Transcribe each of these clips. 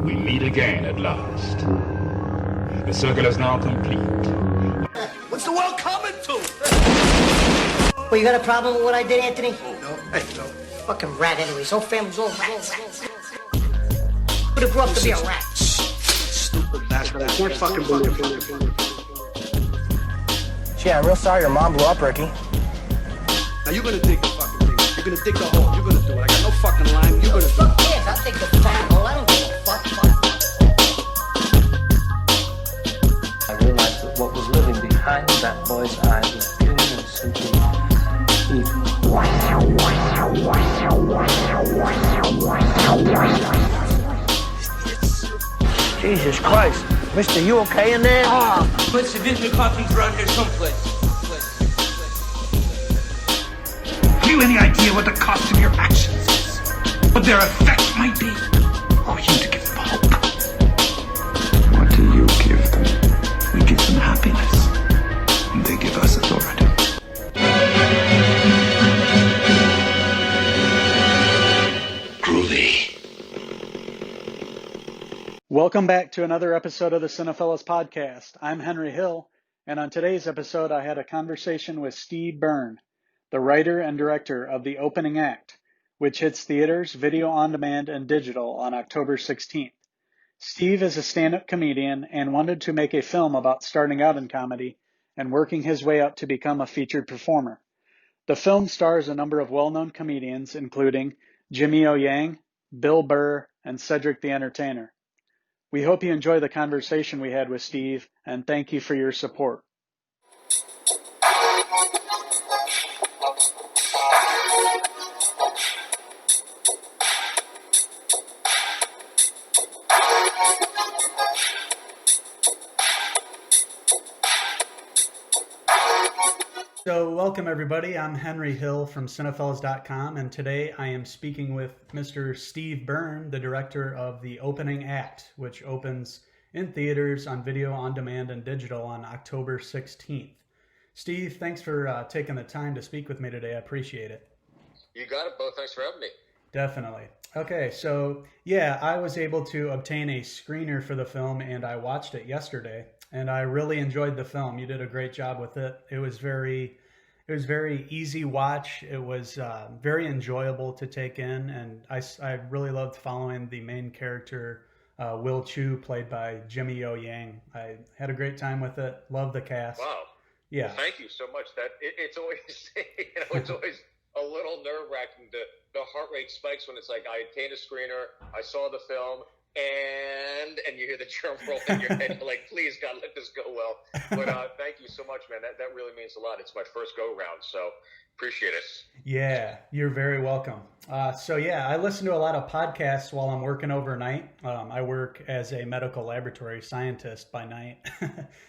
We meet again at last. The circle is now complete. What's the world coming to? Well, you got a problem with what I did, Anthony? Oh, no. Hey, no. Fucking rat anyways. Whole family's all rats. Would have grew up to be a rat. Stupid bastard. I can't fucking believe it. Gee, I'm real sorry your mom blew up, Ricky. Now you're gonna dig the fucking thing. You're gonna dig the hole. You're gonna do it. I got no fucking line. You're gonna do it. Yes, I'll take the fucking hole. I don't give a fuck. I realized that what was living behind that boy's eyes was pure and simply evil. Jesus Christ. Mister, you okay in there? Put some Vintage coffees around here someplace. Have you any idea what the cost of your actions is? What their effect might be? Or are you to give them hope? What do you give them? We give them happiness. And they give us authority. Groovy. Welcome back to another episode of the Cinephellas podcast. I'm Henry Hill, and on today's episode I had a conversation with Steve Byrne, the writer and director of The Opening Act, which hits theaters, video on demand, and digital on October 16th. Steve is a stand-up comedian and wanted to make a film about starting out in comedy and working his way up to become a featured performer. The film stars a number of well-known comedians, including Jimmy O. Yang, Bill Burr, and Cedric the Entertainer. We hope you enjoy the conversation we had with Steve, and thank you for your support. So welcome everybody, I'm Henry Hill from Cinephellas.com, and today I am speaking with Mr. Steve Byrne, the director of The Opening Act, which opens in theaters, on video, on demand, and digital on October 16th. Steve, thanks for taking the time to speak with me today. I appreciate it. You got it, Bo. Thanks for having me. Definitely. Okay, so yeah, I was able to obtain a screener for the film, and I watched it yesterday. And I really enjoyed the film. You did a great job with it. It was very easy watch. It was very enjoyable to take in, and I really loved following the main character, Will Chu, played by Jimmy O. Yang. I had a great time with it. Loved the cast. Wow. Yeah. Well, thank you so much. It's always it's always a little nerve-wracking. The heart rate spikes when it's like I obtained a screener, I saw the film. And you hear the drum roll in your head. You're like, please, God, let this go well. But thank you so much, man. That really means a lot. It's my first go-round, so appreciate it. Yeah, you're very welcome. So, yeah, I listen to a lot of podcasts while I'm working overnight. I work as a medical laboratory scientist by night.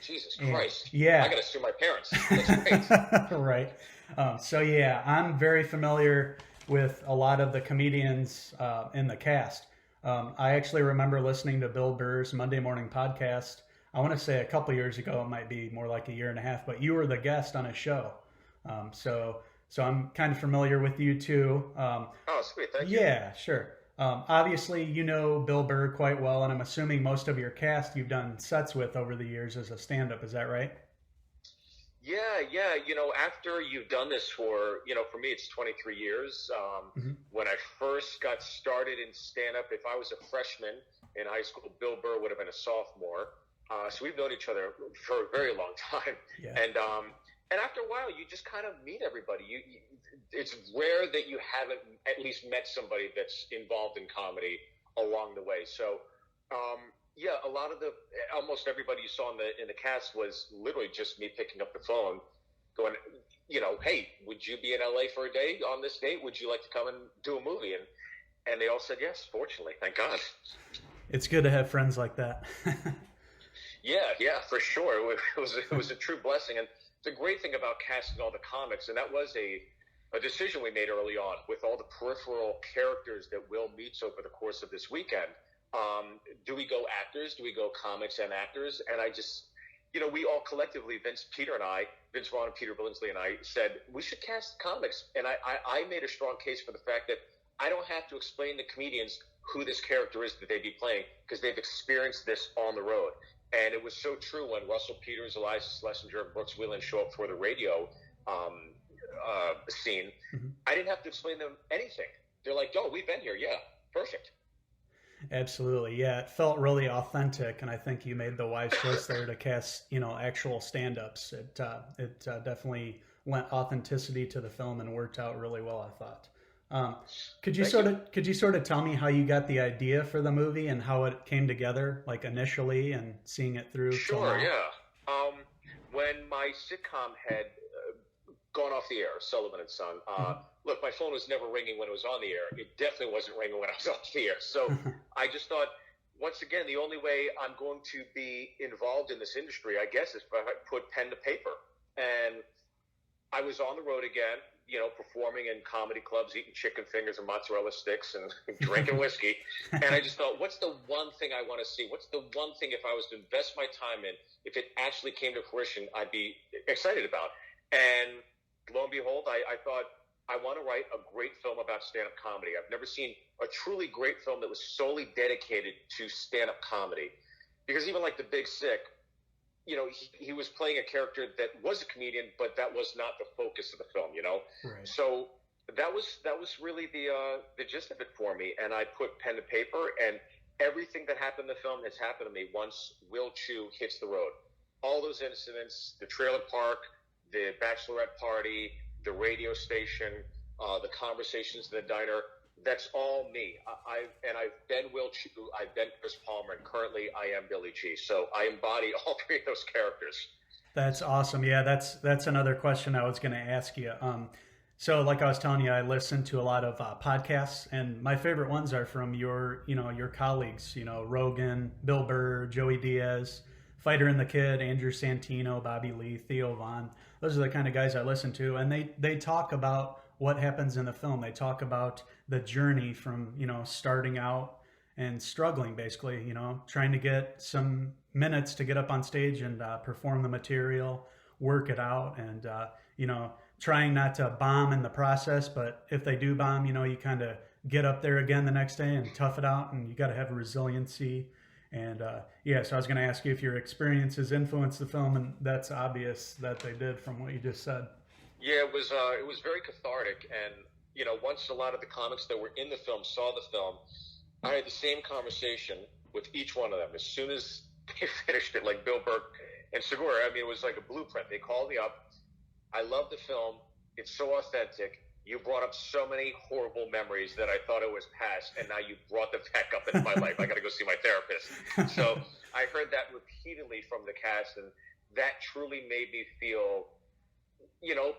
Jesus Christ. Yeah. I got to sue my parents. That's great. Right. So, yeah, I'm very familiar with a lot of the comedians in the cast. I actually remember listening to Bill Burr's Monday Morning Podcast. I want to say a couple years ago, it might be more like a year and a half, but you were the guest on a show. So I'm kind of familiar with you too. Oh, sweet. Thank you. Yeah, sure. Obviously, you know Bill Burr quite well, and I'm assuming most of your cast you've done sets with over the years as a stand-up. Is that right? Yeah. After you've done this for me, it's 23 years. When I first got started in stand-up, if I was a freshman in high school, Bill Burr would have been a sophomore. So we've known each other for a very long time. Yeah. And after a while, you just kind of meet everybody. It's rare that you haven't at least met somebody that's involved in comedy along the way. So, a lot of almost everybody you saw in the cast was literally just me picking up the phone, going, hey, would you be in LA for a day on this date? Would you like to come and do a movie? And they all said yes, fortunately, thank God. It's good to have friends like that. Yeah, for sure. It was a true blessing. And the great thing about casting all the comics, and that was a decision we made early on with all the peripheral characters that Will meets over the course of this weekend. Do we go actors? Do we go comics and actors? And I just, we all collectively, Vince Vaughn and Peter Billingsley and I said, we should cast comics. And I made a strong case for the fact that I don't have to explain to comedians who this character is that they'd be playing because they've experienced this on the road. And it was so true when Russell Peters, Eliza Schlesinger, and Brooks Wheelan show up for the radio scene. Mm-hmm. I didn't have to explain to them anything. They're like, "Oh, we've been here. Yeah, perfect." Absolutely. Yeah, it felt really authentic, and I think you made the wise choice there to cast, actual stand-ups. It definitely lent authenticity to the film and worked out really well, I thought. Could you sort of tell me how you got the idea for the movie and how it came together, like initially, and seeing it through? Sure, yeah. When my sitcom had gone off the air, Sullivan and Son, look, my phone was never ringing when it was on the air. It definitely wasn't ringing when I was off the air. So I just thought, once again, the only way I'm going to be involved in this industry, I guess, is if I put pen to paper. And I was on the road again, performing in comedy clubs, eating chicken fingers and mozzarella sticks and drinking whiskey. And I just thought, what's the one thing I want to see? What's the one thing, if I was to invest my time in, if it actually came to fruition, I'd be excited about? And lo and behold, I thought, I want to write a great film about stand-up comedy. I've never seen a truly great film that was solely dedicated to stand-up comedy. Because even like The Big Sick, he was playing a character that was a comedian, but that was not the focus of the film, Right. So that was really the gist of it for me. And I put pen to paper, and everything that happened in the film has happened to me once Will Chu hits the road. All those incidents, the trailer park, the bachelorette party, the radio station, the conversations in the diner, that's all me. I've been Will Chu, I've been Chris Palmer, and currently I am Billy G. So I embody all three of those characters. That's awesome. Yeah, that's another question I was going to ask you. So like I was telling you, I listen to a lot of podcasts, and my favorite ones are from your colleagues, Rogan, Bill Burr, Joey Diaz, Fighter and the Kid, Andrew Santino, Bobby Lee, Theo Von. Those are the kind of guys I listen to, and they talk about what happens in the film. They talk about the journey from, starting out and struggling, basically, trying to get some minutes to get up on stage and perform the material, work it out, and, trying not to bomb in the process. But if they do bomb, you kind of get up there again the next day and tough it out, and you got to have resiliency. And so I was going to ask you if your experiences influenced the film, and that's obvious that they did from what you just said. Yeah, it was very cathartic, and once a lot of the comics that were in the film saw the film, I had the same conversation with each one of them as soon as they finished it. Like Bill Burr and Segura, it was like a blueprint. They called me up. I love the film. It's so authentic. You brought up so many horrible memories that I thought it was past, and now you brought them back up into my life. I got to go see my therapist. So I heard that repeatedly from the cast, and that truly made me feel,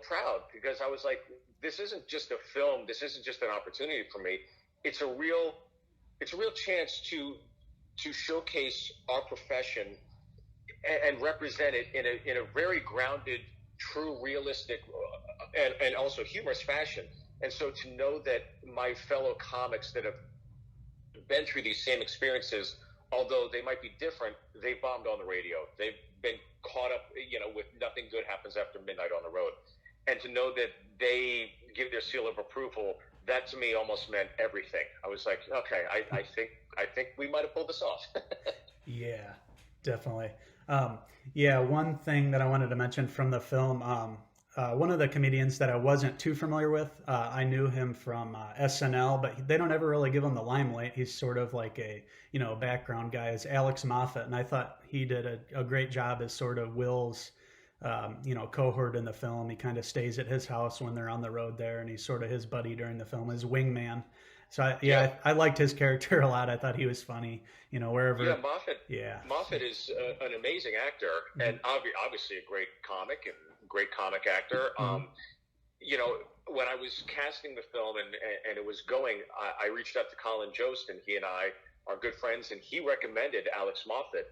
proud, because I was like, this isn't just a film. This isn't just an opportunity for me. It's a real chance to showcase our profession and represent it in a very grounded, true, realistic, and also humorous fashion. And so to know that my fellow comics that have been through these same experiences, although they might be different, they bombed on the radio. They've been caught up, with nothing good happens after midnight on the road. And to know that they give their seal of approval, that to me almost meant everything. I was like, okay, I think we might have pulled this off. Yeah, definitely. One thing that I wanted to mention from the film, one of the comedians that I wasn't too familiar with, I knew him from SNL, but they don't ever really give him the limelight. He's sort of like a, background guy, is Alex Moffat. And I thought he did a great job as sort of Will's, cohort in the film. He kind of stays at his house when they're on the road there, and he's sort of his buddy during the film, his wingman. So I liked his character a lot. I thought he was funny, wherever. Yeah, Moffat is an amazing actor, and obviously a great comic and great comic actor. When I was casting the film and it was going, I reached out to Colin Jost, and he and I are good friends, and he recommended Alex Moffat,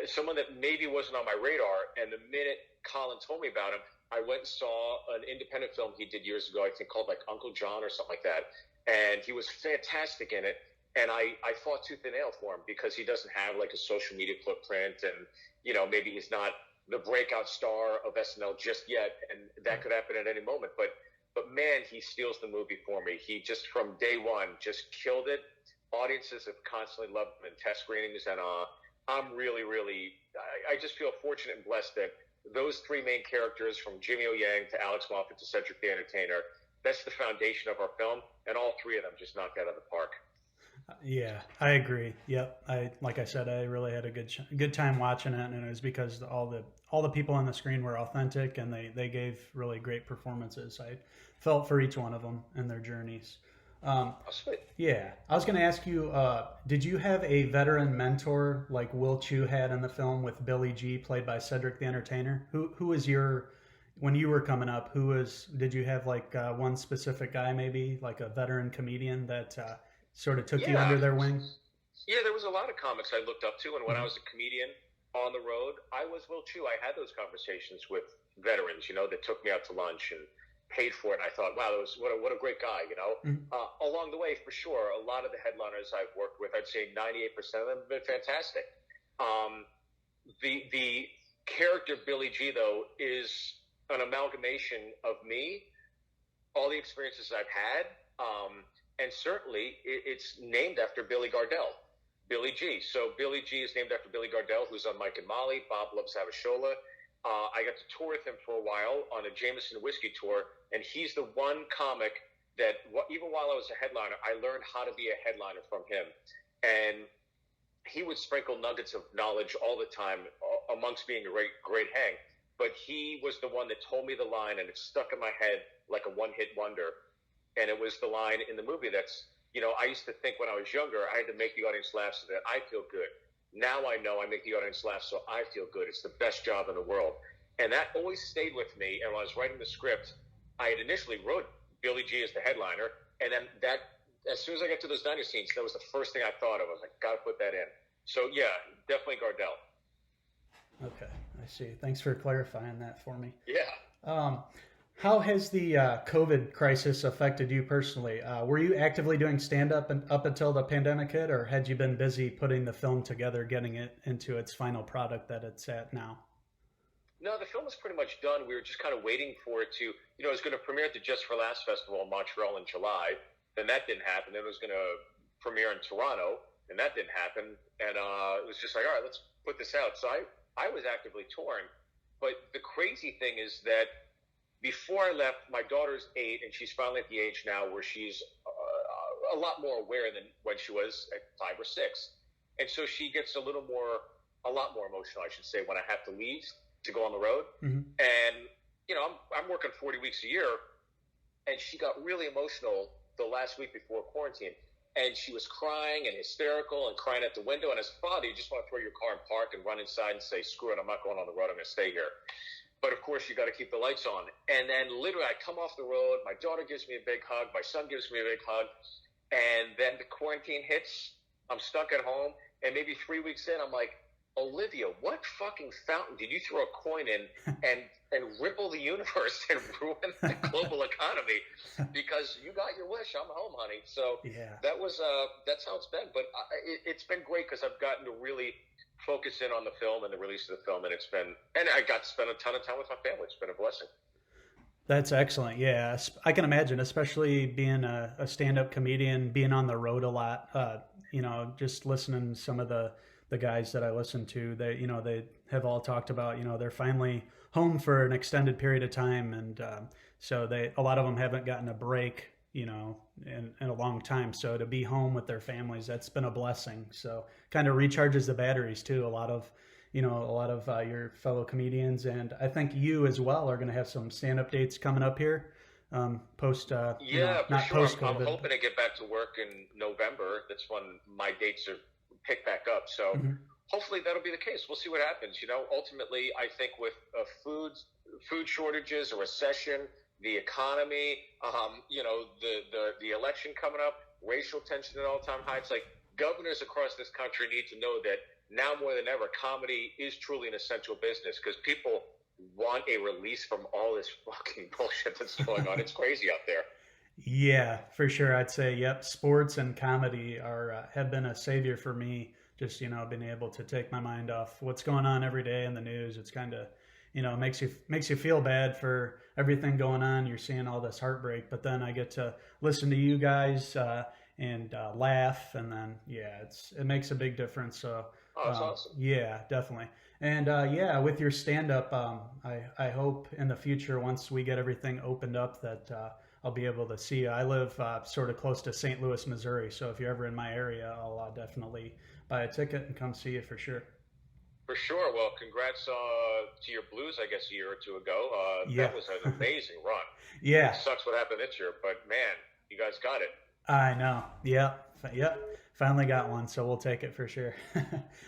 someone that maybe wasn't on my radar. And the minute Colin told me about him, I went and saw an independent film he did years ago, I think called like Uncle John or something like that. And he was fantastic in it. And I fought tooth and nail for him because he doesn't have like a social media footprint, and, maybe he's not the breakout star of SNL just yet. And that could happen at any moment. But man, he steals the movie for me. He just, from day one, just killed it. audiences have constantly loved them in test screenings, and I'm really, really, I just feel fortunate and blessed that those three main characters, from Jimmy O Yang to Alex Moffat to Cedric the Entertainer, that's the foundation of our film, and all three of them just knocked out of the park. Yeah, I agree. Yep. Like I said, I really had a good time watching it, and it was because all the people on the screen were authentic, and they gave really great performances. I felt for each one of them and their journeys. Sweet. Yeah, I was going to ask you, did you have a veteran mentor like Will Chu had in the film with Billy G, played by Cedric the Entertainer? Who was when you were coming up? Did you have like one specific guy, maybe like a veteran comedian that sort of took you under their wing? Yeah, there was a lot of comics I looked up to, and when I was a comedian on the road, I was Will Chu. I had those conversations with veterans, that took me out to lunch and paid for it. And I thought, wow, what a great guy, Along the way, for sure, a lot of the headliners I've worked with, I'd say 98% of them have been fantastic. The character Billy G, though, is an amalgamation of me, all the experiences I've had, and certainly it's named after Billy Gardell, Billy G. So Billy G is named after Billy Gardell, who's on Mike and Molly, Bob Loves Abishola. I got to tour with him for a while on a Jameson whiskey tour, and he's the one comic that, even while I was a headliner, I learned how to be a headliner from him. And he would sprinkle nuggets of knowledge all the time amongst being a great hang. But he was the one that told me the line, and it stuck in my head like a one-hit wonder. And it was the line in the movie that's, I used to think when I was younger, I had to make the audience laugh so that I feel good. Now I know I make the audience laugh so I feel good. It's the best job in the world. And that always stayed with me. And when I was writing the script, I had initially wrote Billy G as the headliner. And then as soon as I got to those diner scenes, that was the first thing I thought of. I was like, got to put that in. So, yeah, definitely Gardell. Okay, I see. Thanks for clarifying that for me. Yeah. How has the COVID crisis affected you personally? Were you actively doing stand-up up until the pandemic hit, or had you been busy putting the film together, getting it into its final product that it's at now? No, the film was pretty much done. We were just kind of waiting for it to, it was going to premiere at the Just for Laughs Festival in Montreal in July. Then that didn't happen. Then it was going to premiere in Toronto, and that didn't happen. And it was just like, all right, let's put this out. So I was actively touring. But the crazy thing is that before I left, my daughter's 8, and she's finally at the age now where she's a lot more aware than when she was at 5 or 6. And so she gets a lot more emotional, I should say, when I have to leave to go on the road. Mm-hmm. And, I'm working 40 weeks a year, and she got really emotional the last week before quarantine. And she was crying and hysterical and crying at the window. And as a father, you just want to throw your car in park and run inside and say, screw it, I'm not going on the road, I'm going to stay here. But of course, you got to keep the lights on. And then literally I come off the road, my daughter gives me a big hug, my son gives me a big hug, and then the quarantine hits, I'm stuck at home, and maybe 3 weeks in, I'm like, Olivia, what fucking fountain did you throw a coin in and ripple the universe and ruin the global economy? Because you got your wish, I'm home, honey. So yeah. That's how it's been. But it's been great because I've gotten to really focus in on the film and the release of the film, and I got to spend a ton of time with my family. It's been a blessing. That's excellent. Yeah, I can imagine, especially being a stand-up comedian, being on the road a lot. Just listening to some of the guys that I listen to, they have all talked about, they're finally home for an extended period of time, and so a lot of them haven't gotten a break, in a long time. So to be home with their families, that's been a blessing. So kind of recharges the batteries too. A lot of your fellow comedians, and I think you as well are going to have some stand-up dates coming up here post. Not sure. post-COVID. I'm hoping to get back to work in November. That's when my dates are picked back up. So hopefully that'll be the case. We'll see what happens. Ultimately, I think with food shortages, a recession, the economy, the election coming up, racial tension at all-time highs. Like, governors across this country need to know that now more than ever, comedy is truly an essential business because people want a release from all this fucking bullshit that's going on. It's crazy out there. Yeah, for sure. I'd say, yep, sports and comedy have been a savior for me. Just, being able to take my mind off what's going on every day in the news. It's kind of, makes you feel bad for everything going on. You're seeing all this heartbreak, but then I get to listen to you guys and laugh, and then it makes a big difference. So that's awesome. Yeah, definitely. And with your stand-up, I hope in the future, once we get everything opened up, that I'll be able to see you. I live sort of close to St. Louis, Missouri, so if you're ever in my area, I'll definitely buy a ticket and come see you for sure. For sure. Well, congrats to your Blues, I guess, a year or two ago. That was an amazing run. Yeah. It sucks what happened this year, but man, you guys got it. I know. Yep. Finally got one, so we'll take it for sure.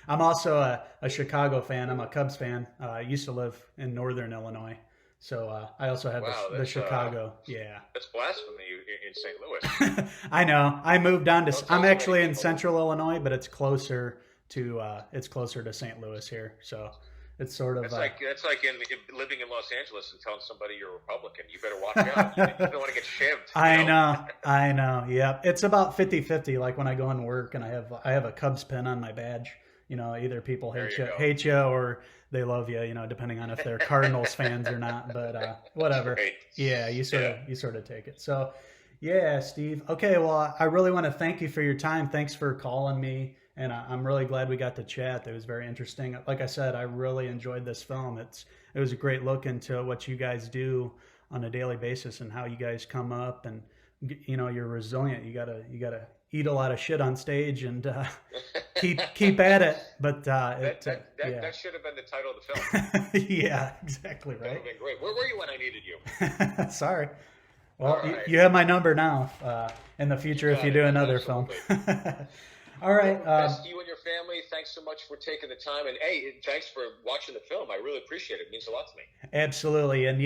I'm also a Chicago fan. I'm a Cubs fan. I used to live in northern Illinois, so I also have the Chicago. That's blasphemy in St. Louis. I know. I moved on to. I'm actually in central Illinois, but it's closer to St. Louis here, so it's sort of. It's like living in Los Angeles and telling somebody you're a Republican. You better watch out. You don't want to get shivved. I know. Yeah, it's about 50-50. Like when I go in work and I have a Cubs pin on my badge. Either people hate you or they love you. Depending on if they're Cardinals fans or not. But whatever. Great. Yeah, you sort of take it. So, yeah, Steve. Okay, well, I really want to thank you for your time. Thanks for calling me. And I'm really glad we got to chat. It was very interesting. Like I said, I really enjoyed this film. It was a great look into what you guys do on a daily basis and how you guys come up, and you're resilient. You gotta eat a lot of shit on stage and keep at it. But that should have been the title of the film. Yeah, exactly right. That would have been great. Where were you when I needed you? Sorry. Well, right. you have my number now. In the future, if you do another film. All right. Best to you and your family. Thanks so much for taking the time. And, hey, thanks for watching the film. I really appreciate it. It means a lot to me. Absolutely. And,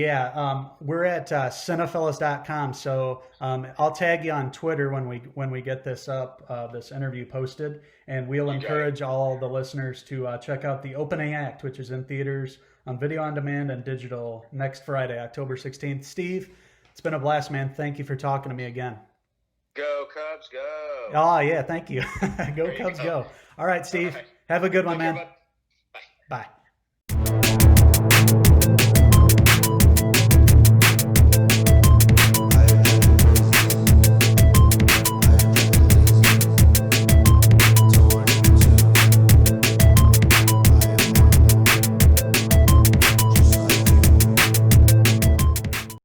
we're at Cinephellas.com. So I'll tag you on Twitter when we get this up, this interview posted. And we'll encourage all the listeners to check out The Opening Act, which is in theaters, on video on demand, and digital next Friday, October 16th. Steve, it's been a blast, man. Thank you for talking to me again. Go Cubs, go. Oh, yeah, thank you. Go Cubs, go. All right, Steve. Have a good one, man. Bye. Bye.